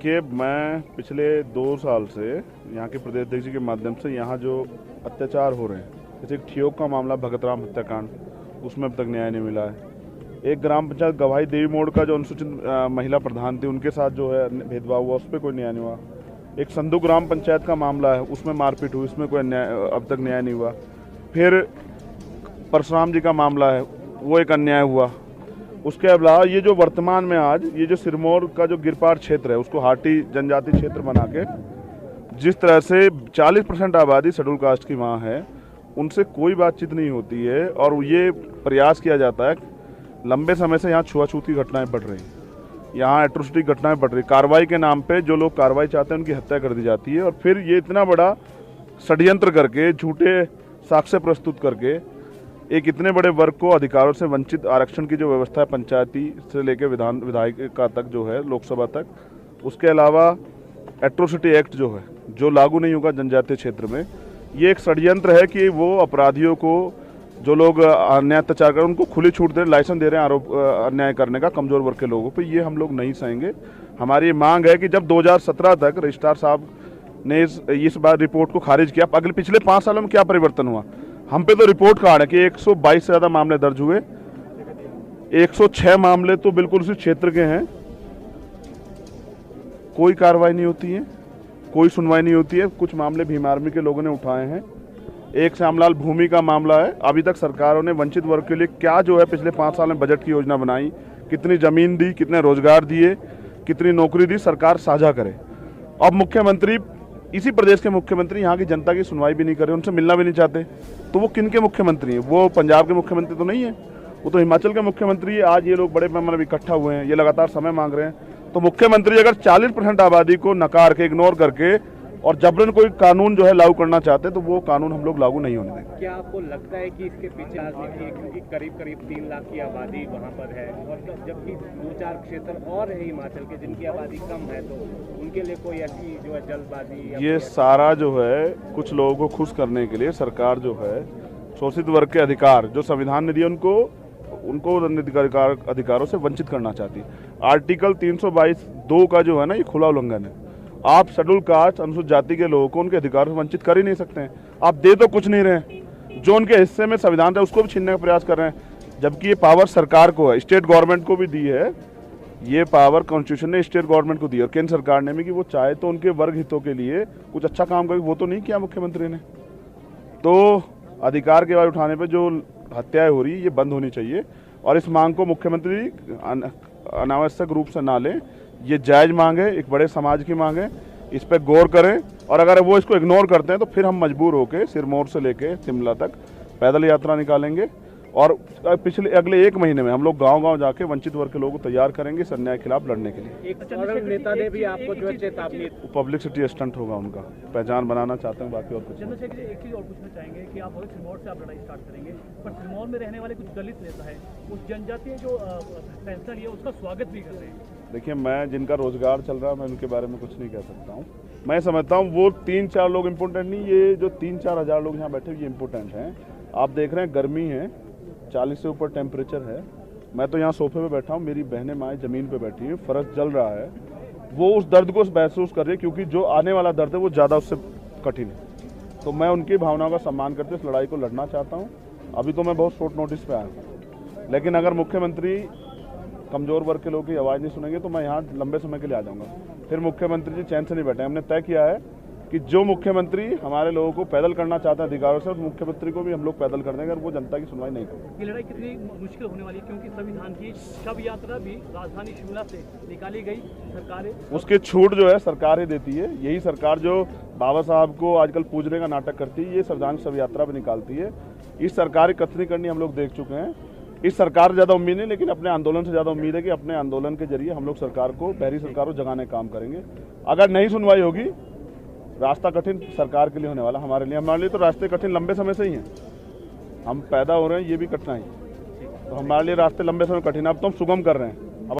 देखिए, मैं पिछले 2 साल से यहाँ के प्रदेश अध्यक्ष जी के माध्यम से यहाँ जो अत्याचार हो रहे हैं, जैसे ठियोग का मामला भगतराम हत्याकांड, उसमें अब तक न्याय नहीं मिला है। एक ग्राम पंचायत गवाही देवी मोड़ का जो अनुसूचित महिला प्रधान थी, उनके साथ जो है भेदभाव हुआ, उस पर कोई न्याय नहीं हुआ। एक संधू ग्राम पंचायत का मामला है, उसमें मारपीट हुई, उसमें कोई अब तक न्याय नहीं हुआ। फिर परशुराम जी का मामला है, वो एक अन्याय हुआ। उसके अलावा ये जो वर्तमान में आज ये जो सिरमौर का जो गिरपार क्षेत्र है, उसको हाटी जनजाति क्षेत्र बना के जिस तरह से 40% आबादी शेड्यूल कास्ट की वहाँ है, उनसे कोई बातचीत नहीं होती है और ये प्रयास किया जाता है। लंबे समय से यहाँ छुआछूत की घटनाएं बढ़ रही हैं, यहाँ एट्रोसिटी घटनाएं बढ़ रही। कार्रवाई के नाम पे जो लोग कार्रवाई चाहते हैं उनकी हत्या कर दी जाती है, और फिर ये इतना बड़ा षड्यंत्र करके, झूठे साक्ष्य प्रस्तुत करके एक इतने बड़े वर्ग को अधिकारों से वंचित, आरक्षण की जो व्यवस्था है पंचायती से लेकर विधायिका तक जो है, लोकसभा तक, उसके अलावा एट्रोसिटी एक्ट जो है, जो लागू नहीं होगा जनजातीय क्षेत्र में, ये एक षड्यंत्र है कि वो अपराधियों को, जो लोग अन्याय अत्याचार कर, उनको खुली छूट दे, लाइसेंस दे रहे हैं आरोप अन्याय करने का कमजोर वर्ग के लोगों पर। ये हम लोग नहीं सहेंगे। हमारी मांग है कि जब 2017 तक रजिस्ट्रार साहब ने इस बार रिपोर्ट को खारिज किया, अगले पिछले 5 सालों में क्या परिवर्तन हुआ? हम पे तो रिपोर्ट कार्ड है कि 122 से ज़्यादा मामले दर्ज हुए, 106 मामले तो बिल्कुल उसी क्षेत्र के हैं। कोई कार्रवाई नहीं होती है, कोई सुनवाई नहीं होती है। कुछ मामले भीम आर्मी के लोगों ने उठाए हैं। एक श्यामलाल भूमि का मामला है, अभी तक सरकारों ने वंचित वर्ग के लिए क्या जो है पिछले 5 साल में बजट की योजना बनाई, कितनी जमीन दी, कितने रोजगार दिए, कितनी नौकरी दी, सरकार साझा करे। अब मुख्यमंत्री, इसी प्रदेश के मुख्यमंत्री यहाँ की जनता की सुनवाई भी नहीं कर रहे, उनसे मिलना भी नहीं चाहते। तो वो किन के मुख्यमंत्री हैं? वो पंजाब के मुख्यमंत्री तो नहीं है, वो तो हिमाचल के मुख्यमंत्री है। आज ये लोग बड़े पैमाने पर इकट्ठा हुए हैं, ये लगातार समय मांग रहे हैं। तो मुख्यमंत्री अगर 40% आबादी को नकार के, इग्नोर करके और जबरन कोई कानून जो है लागू करना चाहते हैं, तो वो कानून हम लोग लागू नहीं होने देंगे। क्या आपको लगता है कि इसके पीछे राजनीति है, क्योंकि करीब 3 लाख की आबादी वहाँ पर है, और जबकि 2-4 क्षेत्र और है हिमाचल के जिनकी आबादी कम है, तो उनके लिए कोई ऐसी जो है जल्दबाजी? ये सारा जो है कुछ लोगों को खुश करने के लिए सरकार जो है शोषित वर्ग के अधिकार जो संविधान ने दिए, उनको अधिकारों से वंचित करना चाहती है। आर्टिकल 322(2) का जो है ना, ये खुला उल्लंघन है। आप शेड्यूल कास्ट, अनुसूचित जाति के लोगों को उनके अधिकारों से वंचित कर ही नहीं सकते हैं। आप दे तो कुछ नहीं रहे, जो उनके हिस्से में संविधान था उसको भी छीनने का प्रयास कर रहे हैं, जबकि ये पावर सरकार को है, स्टेट गवर्नमेंट को भी दी है। ये पावर कॉन्स्टिट्यूशन ने स्टेट गवर्नमेंट को दी और केंद्र सरकार ने भी, कि वो चाहे तो उनके वर्ग हितों के लिए कुछ अच्छा काम करे। वो तो नहीं किया मुख्यमंत्री ने। तो अधिकार के बाद उठाने पर जो हत्याएं हो रही है, ये बंद होनी चाहिए, और इस मांग को मुख्यमंत्री अनावश्यक रूप से ना लें। ये जायज मांग है, एक बड़े समाज की मांग है, इस पर गौर करें। और अगर वो इसको इग्नोर करते हैं तो फिर हम मजबूर होकर सिरमौर से लेके शिमला तक पैदल यात्रा निकालेंगे, और अगले 1 महीने में हम लोग गांव-गांव जाके वंचित वर्ग के लोगों को तैयार करेंगे इस अन्याय के खिलाफ लड़ने के लिए। एक और नेता ने भी आपको जो है चेतावनी, पब्लिसिटी स्टंट होगा उनका, पहचान बनाना चाहते हैं, बाकी और कुछ। चंद्रशेखर जी, एक चीज और पूछना चाहेंगे कि आप सिरमौर से आप लड़ाई स्टार्ट करेंगे, पर सिरमौर में रहने वाले कुछ दलित नेता है, उस जनजातीय जो फैसला लिया उसका स्वागत भी कर रहे हैं। देखिए, मैं जिनका रोजगार चल रहा है, मैं उनके बारे में कुछ नहीं कह सकता हूँ। मैं समझता हूँ वो 3-4 लोग इम्पोर्टेंट नहीं, ये जो 3-4 हज़ार लोग यहाँ बैठे ये इम्पोर्टेंट हैं। आप देख रहे हैं गर्मी है, 40 से ऊपर टेम्परेचर है। मैं तो यहाँ सोफे पे बैठा हूँ, मेरी बहनें माएँ ज़मीन पे बैठी हैं, फर्श जल रहा है। वो उस दर्द को महसूस कर रही है, क्योंकि जो आने वाला दर्द है वो ज़्यादा उससे कठिन है। तो मैं उनकी भावनाओं का सम्मान करते इस लड़ाई को लड़ना चाहता हूँ। अभी तो मैं बहुत शॉर्ट नोटिस पे आया हूँ, लेकिन अगर मुख्यमंत्री कमजोर वर्ग के लोगों की आवाज़ नहीं सुनेंगे तो मैं यहाँ लंबे समय के लिए आ जाऊँगा। फिर मुख्यमंत्री जी चैन से नहीं बैठे। हमने तय किया है कि जो मुख्यमंत्री हमारे लोगों को पैदल करना चाहता है अधिकारों से, उस मुख्यमंत्री को भी हम लोग पैदल कर देंगे, और वो जनता की सुनवाई नहीं करेंगे। ये लड़ाई कितनी मुश्किल होने वाली है, क्योंकि संविधान की शव यात्रा भी राजधानी शिमला से निकाली गई, सरकार उसकी छूट जो है सरकार ही देती है। यही सरकार जो बाबा साहब को आजकल पूजने का नाटक करती है, ये संविधान शव यात्रा भी निकालती है। इस सरकार की कथनी करनी हम लोग देख चुके हैं। इस सरकार से ज़्यादा उम्मीद नहीं, लेकिन अपने आंदोलन से ज़्यादा उम्मीद है कि अपने आंदोलन के जरिए हम लोग सरकार को, बहरी सरकार को जगाने का काम करेंगे। अगर नहीं सुनवाई होगी, रास्ता कठिन सरकार के लिए होने वाला, हमारे लिए तो रास्ते कठिन लंबे समय से ही हैं। हम पैदा हो रहे हैं, ये भी कठिनाई, तो हमारे लिए रास्ते लंबे समय कठिन, अब तो हम सुगम कर रहे हैं।